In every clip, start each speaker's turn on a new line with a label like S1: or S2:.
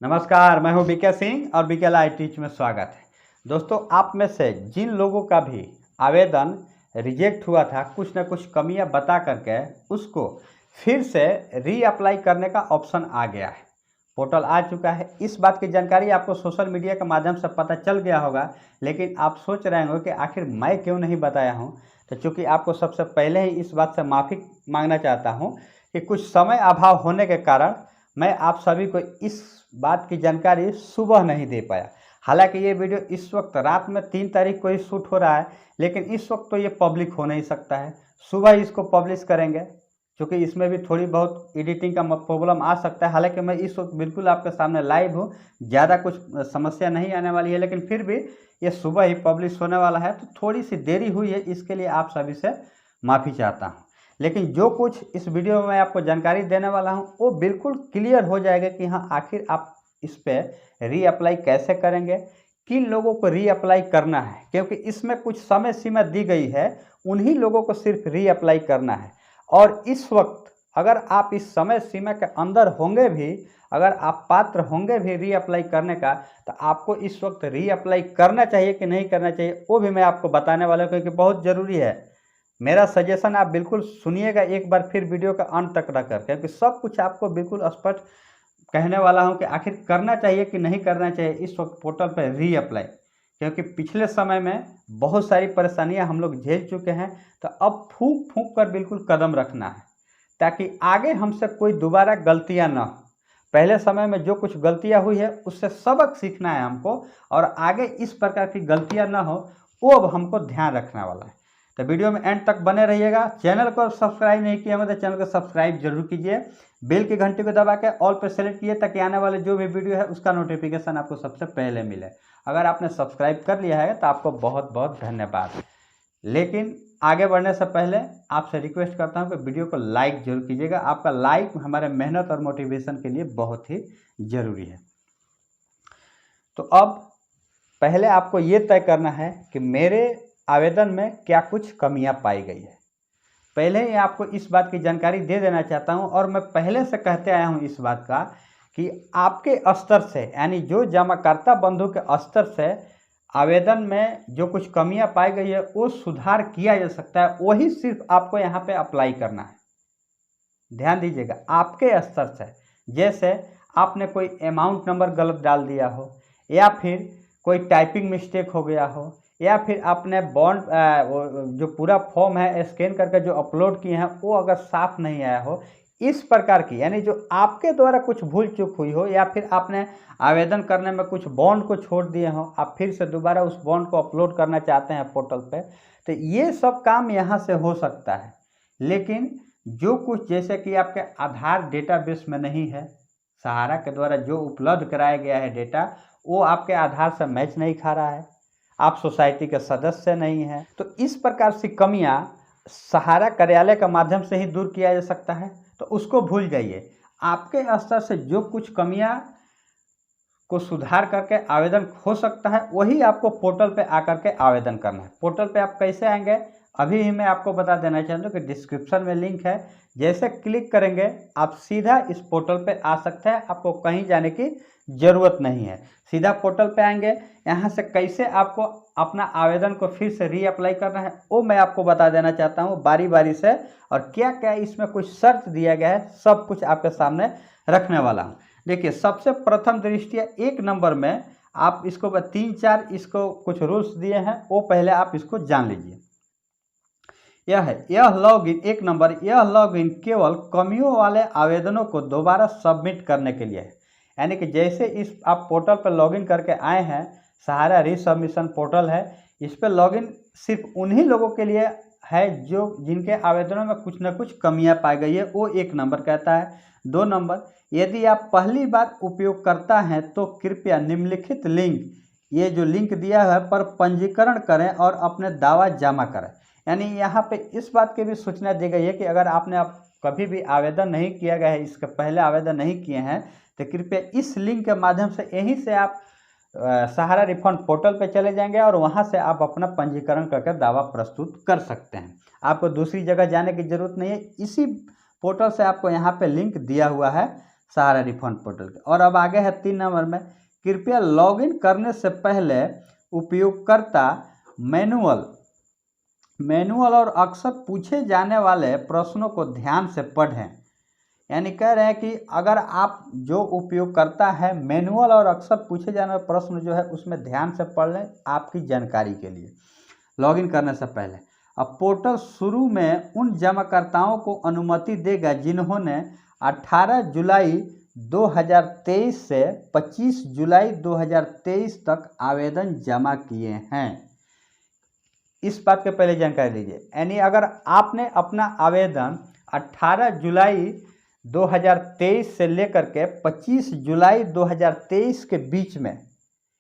S1: नमस्कार, मैं हूं बीके सिंह और बीके लाइव टीच में स्वागत है। दोस्तों, आप में से जिन लोगों का भी आवेदन रिजेक्ट हुआ था, कुछ ना कुछ कमियां बता करके उसको फिर से रीअप्लाई करने का ऑप्शन आ गया है। पोर्टल आ चुका है। इस बात की जानकारी आपको सोशल मीडिया के माध्यम से पता चल गया होगा, लेकिन आप सोच रहे होंगे कि आखिर मैं क्यों नहीं बताया हूं। तो चूँकि आपको सबसे पहले ही इस बात से माफ़ी मांगना चाहता हूं कि कुछ समय अभाव होने के कारण मैं आप सभी को इस बात की जानकारी सुबह नहीं दे पाया। हालांकि ये वीडियो इस वक्त रात में 3 तारीख को ही शूट हो रहा है, लेकिन इस वक्त तो ये पब्लिक हो नहीं सकता है। सुबह ही इसको पब्लिश करेंगे, क्योंकि इसमें भी थोड़ी बहुत एडिटिंग का प्रॉब्लम आ सकता है। हालांकि मैं इस वक्त बिल्कुल आपके सामने लाइव हूँ, ज़्यादा कुछ समस्या नहीं आने वाली है, लेकिन फिर भी ये सुबह ही पब्लिश होने वाला है, तो थोड़ी सी देरी हुई है। इसके लिए आप सभी से माफ़ी चाहता हूँ। लेकिन जो कुछ इस वीडियो में मैं आपको जानकारी देने वाला हूं वो बिल्कुल क्लियर हो जाएगा कि हाँ, आखिर आप इस पर रीअप्लाई कैसे करेंगे, किन लोगों को रीअप्लाई करना है, क्योंकि इसमें कुछ समय सीमा दी गई है। उन्हीं लोगों को सिर्फ रीअप्लाई करना है। और इस वक्त अगर आप इस समय सीमा के अंदर होंगे भी, अगर आप पात्र होंगे भी रीअप्लाई करने का, तो आपको इस वक्त रीअप्लाई करना चाहिए कि नहीं करना चाहिए, वो भी मैं आपको बताने वाला हूँ, क्योंकि बहुत ज़रूरी है। मेरा सजेशन आप बिल्कुल सुनिएगा एक बार फिर वीडियो का अंत तक रहकर, क्योंकि सब कुछ आपको बिल्कुल स्पष्ट कहने वाला हूं कि आखिर करना चाहिए कि नहीं करना चाहिए इस वक्त पोर्टल पर रीअप्लाई। क्योंकि पिछले समय में बहुत सारी परेशानियां हम लोग झेल चुके हैं, तो अब फूंक फूंक कर बिल्कुल कदम रखना है, ताकि आगे हमसे कोई दोबारा गलतियां ना हो। पहले समय में जो कुछ गलतियां हुई है उससे सबक सीखना है हमको, और आगे इस प्रकार की गलतियां ना हो, वो अब हमको ध्यान रखने वाला है। तो वीडियो में एंड तक बने रहिएगा। चैनल को सब्सक्राइब नहीं किया है तो चैनल को सब्सक्राइब जरूर कीजिए। बेल की घंटी को दबा के ऑल पर सेलेक्ट कीजिए, ताकि आने वाले जो भी वीडियो है उसका नोटिफिकेशन आपको सबसे पहले मिले। अगर आपने सब्सक्राइब कर लिया है तो आपको बहुत बहुत धन्यवाद। लेकिन आगे बढ़ने से पहले आपसे रिक्वेस्ट करता हूं कि वीडियो को लाइक जरूर कीजिएगा। आपका लाइक हमारे मेहनत और मोटिवेशन के लिए बहुत ही ज़रूरी है। तो अब पहले आपको ये तय करना है कि मेरे आवेदन में क्या कुछ कमियां पाई गई है। पहले ही आपको इस बात की जानकारी दे देना चाहता हूं, और मैं पहले से कहते आया हूं इस बात का कि आपके स्तर से, यानी जो जमाकर्ता बंधु के स्तर से आवेदन में जो कुछ कमियां पाई गई है वो सुधार किया जा सकता है, वही सिर्फ आपको यहाँ पे अप्लाई करना है। ध्यान दीजिएगा, आपके स्तर से। जैसे आपने कोई अमाउंट नंबर गलत डाल दिया हो, या फिर कोई टाइपिंग मिस्टेक हो गया हो, या फिर आपने बॉन्ड जो पूरा फॉर्म है स्कैन करके जो अपलोड किए हैं वो अगर साफ नहीं आया हो, इस प्रकार की, यानी जो आपके द्वारा कुछ भूल चूक हुई हो, या फिर आपने आवेदन करने में कुछ बॉन्ड को छोड़ दिए हो, आप फिर से दोबारा उस बॉन्ड को अपलोड करना चाहते हैं पोर्टल पे, तो ये सब काम यहाँ से हो सकता है। लेकिन जो कुछ, जैसे कि आपके आधार डेटाबेस में नहीं है, सहारा के द्वारा जो उपलब्ध कराया गया है डेटा, वो आपके आधार से मैच नहीं खा रहा है, आप सोसाइटी के सदस्य नहीं हैं, तो इस प्रकार से कमियां सहारा कार्यालय के माध्यम से ही दूर किया जा सकता है। तो उसको भूल जाइए। आपके स्तर से जो कुछ कमियां को सुधार करके आवेदन हो सकता है, वही आपको पोर्टल पे आकर के आवेदन करना है। पोर्टल पे आप कैसे आएंगे, अभी ही मैं आपको बता देना चाहता हूँ कि डिस्क्रिप्शन में लिंक है। जैसे क्लिक करेंगे आप सीधा इस पोर्टल पे आ सकते हैं, आपको कहीं जाने की ज़रूरत नहीं है। सीधा पोर्टल पे आएंगे, यहाँ से कैसे आपको अपना आवेदन को फिर से रीअप्लाई करना है वो मैं आपको बता देना चाहता हूँ बारी बारी से, और क्या क्या इसमें कुछ शर्त दिया गया है सब कुछ आपके सामने रखने वाला हूँ। देखिए, सबसे प्रथम दृष्टिया 1 नंबर में आप इसको 3-4 इसको कुछ रूल्स दिए हैं, वो पहले आप इसको जान लीजिए। यह लॉगिन 1 नंबर, यह लॉगिन केवल कमियों वाले आवेदनों को दोबारा सबमिट करने के लिए है। यानी कि जैसे इस आप पोर्टल पर लॉगिन करके आए हैं, सहारा रीसबमिशन पोर्टल है, इस पर लॉगिन सिर्फ उन्हीं लोगों के लिए है जो जिनके आवेदनों में कुछ न कुछ कमियां पाई गई है, वो 1 नंबर कहता है। 2 नंबर, यदि आप पहली बार उपयोग करता हैं तो कृपया निम्नलिखित लिंक, ये जो लिंक दिया है, पर पंजीकरण करें और अपने दावा जमा करें। यानी यहाँ पे इस बात की भी सूचना दी गई है कि अगर आपने कभी भी आवेदन नहीं किया गया है, इसके पहले आवेदन नहीं किए हैं, तो कृपया इस लिंक के माध्यम से यहीं से आप सहारा रिफंड पोर्टल पे चले जाएंगे, और वहाँ से आप अपना पंजीकरण करके दावा प्रस्तुत कर सकते हैं। आपको दूसरी जगह जाने की ज़रूरत नहीं है, इसी पोर्टल से आपको यहाँ पे लिंक दिया हुआ है, सहारा रिफंड पोर्टल के। और अब आगे है 3 नंबर में, कृपया लॉगिन करने से पहले उपयोगकर्ता मैनुअल और अक्सर पूछे जाने वाले प्रश्नों को ध्यान से पढ़ें। यानी कह रहे हैं कि अगर आप जो उपयोग करता है मैनुअल और अक्सर पूछे जाने वाले प्रश्न जो है उसमें ध्यान से पढ़ लें आपकी जानकारी के लिए लॉगिन करने से पहले। अब पोर्टल शुरू में उन जमाकर्ताओं को अनुमति देगा जिन्होंने 18 जुलाई 2023 से 25 जुलाई 2023 तक आवेदन जमा किए हैं। इस बात के पहले जानकारी लीजिए। यानी अगर आपने अपना आवेदन 18 जुलाई 2023 से लेकर के 25 जुलाई 2023 के बीच में,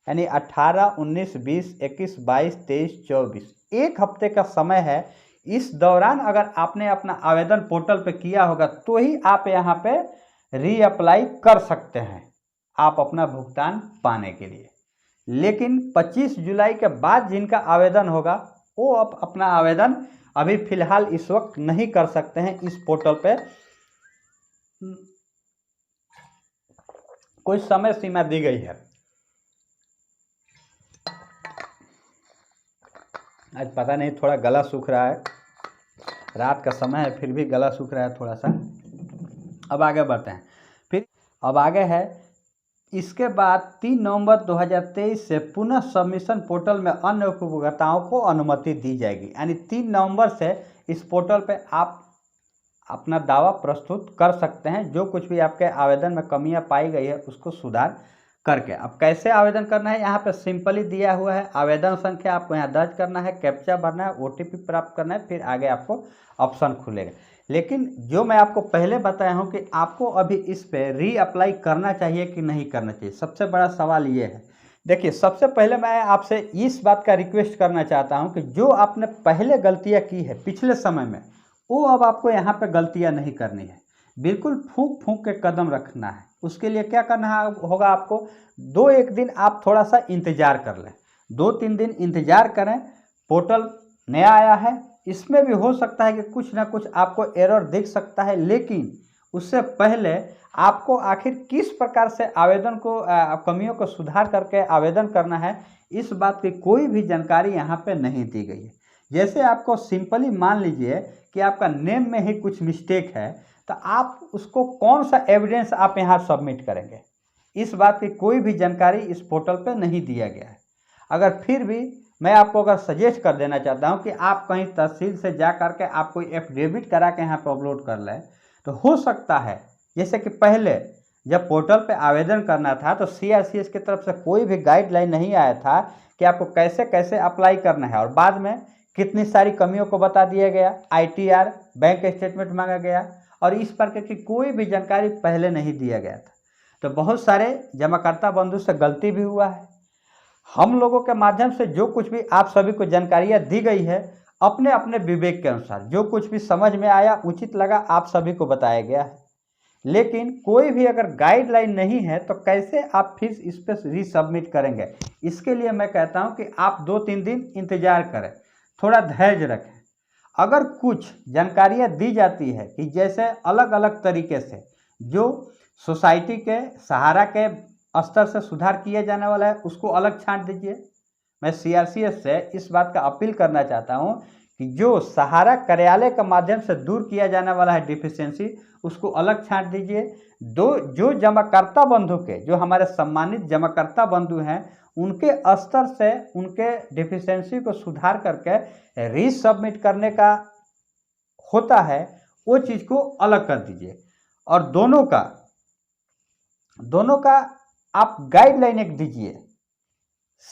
S1: यानी 18, 19, 20, 21, 22, 23, 24, एक हफ्ते का समय है। इस दौरान अगर आपने अपना आवेदन पोर्टल पे किया होगा तो ही आप यहाँ पे रीअप्लाई कर सकते हैं आप अपना भुगतान पाने के लिए। लेकिन 25 जुलाई के बाद जिनका आवेदन होगा वो अब अपना आवेदन अभी फिलहाल इस वक्त नहीं कर सकते हैं। इस पोर्टल पे कोई समय सीमा दी गई है। आज पता नहीं थोड़ा गला सूख रहा है, रात का समय है फिर भी गला सूख रहा है थोड़ा सा। अब आगे बढ़ते हैं। फिर अब आगे है, इसके बाद 3 नवंबर 2023 से पुनः सबमिशन पोर्टल में अन्य उपभोक्ताओं को अनुमति दी जाएगी। यानी 3 नवंबर से इस पोर्टल पे आप अपना दावा प्रस्तुत कर सकते हैं। जो कुछ भी आपके आवेदन में कमियां पाई गई है उसको सुधार करके। अब कैसे आवेदन करना है, यहाँ पे सिंपली दिया हुआ है। आवेदन संख्या आपको यहाँ दर्ज करना है, कैप्चा भरना है, OTP प्राप्त करना है, फिर आगे आपको ऑप्शन खुलेगा। लेकिन जो मैं आपको पहले बताया हूँ कि आपको अभी इस पे रीअप्लाई करना चाहिए कि नहीं करना चाहिए, सबसे बड़ा सवाल ये है। देखिए, सबसे पहले मैं आपसे इस बात का रिक्वेस्ट करना चाहता हूँ कि जो आपने पहले गलतियाँ की है पिछले समय में, वो अब आपको यहाँ पे गलतियाँ नहीं करनी है। बिल्कुल फूंक फूंक के कदम रखना है। उसके लिए क्या करना होगा आपको, 2-1 दिन आप थोड़ा सा इंतज़ार कर लें, 2-3 दिन इंतज़ार करें। पोर्टल नया आया है, इसमें भी हो सकता है कि कुछ ना कुछ आपको एरर दिख सकता है, लेकिन उससे पहले आपको आखिर किस प्रकार से आवेदन को कमियों को सुधार करके आवेदन करना है, इस बात की कोई भी जानकारी यहाँ पे नहीं दी गई है। जैसे आपको सिंपली मान लीजिए कि आपका नेम में ही कुछ मिस्टेक है, तो आप उसको कौन सा एविडेंस आप यहाँ सबमिट करेंगे, इस बात की कोई भी जानकारी इस पोर्टल पे नहीं दिया गया है। अगर फिर भी मैं आपको अगर सजेस्ट कर देना चाहता हूँ कि आप कहीं तहसील से जा करके आप कोई एफिडेविट करा के यहाँ पे अपलोड कर लें, तो हो सकता है जैसे कि पहले जब पोर्टल पे आवेदन करना था तो CRCS की तरफ से कोई भी गाइडलाइन नहीं आया था कि आपको कैसे कैसे अप्लाई करना है, और बाद में कितनी सारी कमियों को बता दिया गया, ITR बैंक स्टेटमेंट मांगा गया, और इस प्रकार की कोई भी जानकारी पहले नहीं दिया गया था। तो बहुत सारे जमाकर्ता बंधु से गलती भी हुआ है। हम लोगों के माध्यम से जो कुछ भी आप सभी को जानकारियाँ दी गई है, अपने अपने विवेक के अनुसार जो कुछ भी समझ में आया, उचित लगा, आप सभी को बताया गया है। लेकिन कोई भी अगर गाइडलाइन नहीं है तो कैसे आप फिर इस पर रीसबमिट करेंगे। इसके लिए मैं कहता हूं कि आप 2-3 दिन इंतजार करें, थोड़ा धैर्य रखें। अगर कुछ जानकारियां दी जाती है कि जैसे अलग अलग तरीके से जो सोसाइटी के सहारा के स्तर से सुधार किया जाने वाला है उसको अलग छांट दीजिए। मैं CRCS से इस बात का अपील करना चाहता हूं कि जो सहारा कार्यालय के माध्यम से दूर किया जाने वाला है डिफिशियंसी, उसको अलग छांट दीजिए। जो जमाकर्ता बंधु के, जो हमारे सम्मानित जमाकर्ता बंधु हैं, उनके स्तर से उनके डिफिशियंसी को सुधार करके रीसबमिट करने का होता है, वो चीज़ को अलग कर दीजिए। और दोनों का आप गाइडलाइन एक दीजिए,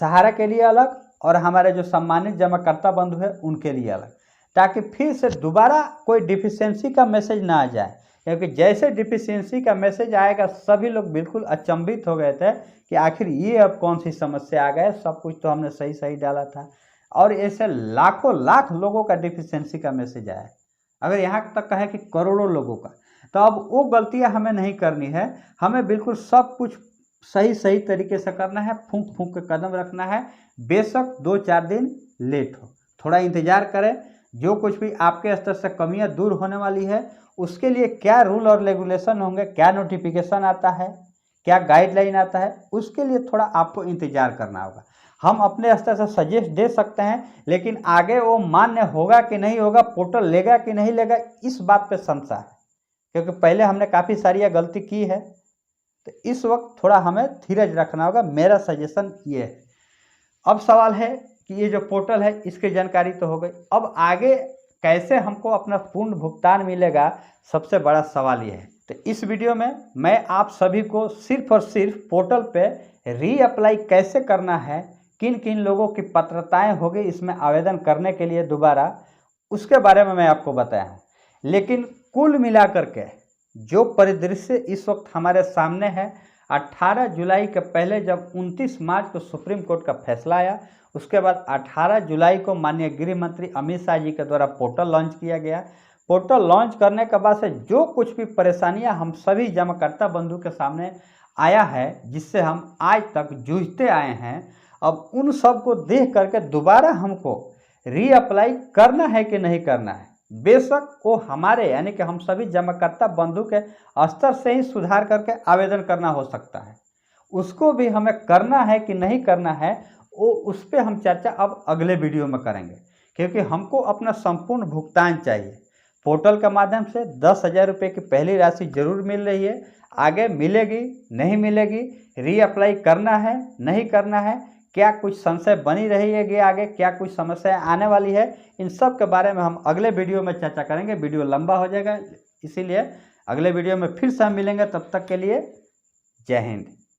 S1: सहारा के लिए अलग और हमारे जो सम्मानित जमाकर्ता बंधु है उनके लिए अलग, ताकि फिर से दोबारा कोई डिफिशियंसी का मैसेज ना आ जाए। क्योंकि जैसे डिफिशियंसी का मैसेज आएगा सभी लोग बिल्कुल अचंभित हो गए थे कि आखिर ये अब कौन सी समस्या आ गए, सब कुछ तो हमने सही सही डाला था। और ऐसे लाखों लाख लोगों का डिफिशियंसी का मैसेज आया, अगर यहाँ तक कहे कि करोड़ों लोगों का, तो अब वो गलतियाँ हमें नहीं करनी है। हमें बिल्कुल सब कुछ सही तरीके से करना है, फूंक फूंक के कदम रखना है। बेशक 2-4 दिन लेट हो, थोड़ा इंतजार करें। जो कुछ भी आपके स्तर से कमियां दूर होने वाली है उसके लिए क्या रूल और रेगुलेशन होंगे, क्या नोटिफिकेशन आता है, क्या गाइडलाइन आता है, उसके लिए थोड़ा आपको इंतजार करना होगा। हम अपने स्तर से सजेस्ट दे सकते हैं, लेकिन आगे वो मान्य होगा कि नहीं होगा, पोर्टल लेगा कि नहीं लेगा, इस बात पे संशय है, क्योंकि पहले हमने काफ़ी सारी यह गलती की है। तो इस वक्त थोड़ा हमें धीरज रखना होगा, मेरा सजेशन ये है। अब सवाल है कि ये जो पोर्टल है इसकी जानकारी तो हो गई, अब आगे कैसे हमको अपना पूर्ण भुगतान मिलेगा, सबसे बड़ा सवाल ये है। तो इस वीडियो में मैं आप सभी को सिर्फ और सिर्फ पोर्टल पे रीअप्लाई कैसे करना है, किन किन लोगों की पात्रताएं होगी इसमें आवेदन करने के लिए दोबारा, उसके बारे में मैं आपको बताया हूँ। लेकिन कुल मिलाकर के जो परिदृश्य इस वक्त हमारे सामने है, 18 जुलाई के पहले जब 29 मार्च को सुप्रीम कोर्ट का फैसला आया, उसके बाद 18 जुलाई को माननीय गृह मंत्री अमित शाह जी के द्वारा पोर्टल लॉन्च किया गया। पोर्टल लॉन्च करने के बाद से जो कुछ भी परेशानियां हम सभी जमाकर्ता बंधु के सामने आया है, जिससे हम आज तक जूझते आए हैं, अब उन सब को देख करके दोबारा हमको रीअप्लाई करना है कि नहीं करना है। बेशक वो हमारे यानी कि हम सभी जमाकर्ता बंधु के स्तर से ही सुधार करके आवेदन करना हो सकता है, उसको भी हमें करना है कि नहीं करना है, वो उस पर हम चर्चा अब अगले वीडियो में करेंगे, क्योंकि हमको अपना संपूर्ण भुगतान चाहिए। पोर्टल के माध्यम से 10,000 रुपये की पहली राशि जरूर मिल रही है, आगे मिलेगी नहीं मिलेगी, रीअप्लाई करना है नहीं करना है, क्या कुछ संशय बनी रहेगी आगे, क्या कुछ समस्या आने वाली है, इन सब के बारे में हम अगले वीडियो में चर्चा करेंगे। वीडियो लंबा हो जाएगा, इसीलिए अगले वीडियो में फिर से हम मिलेंगे। तब तक के लिए जय हिंद।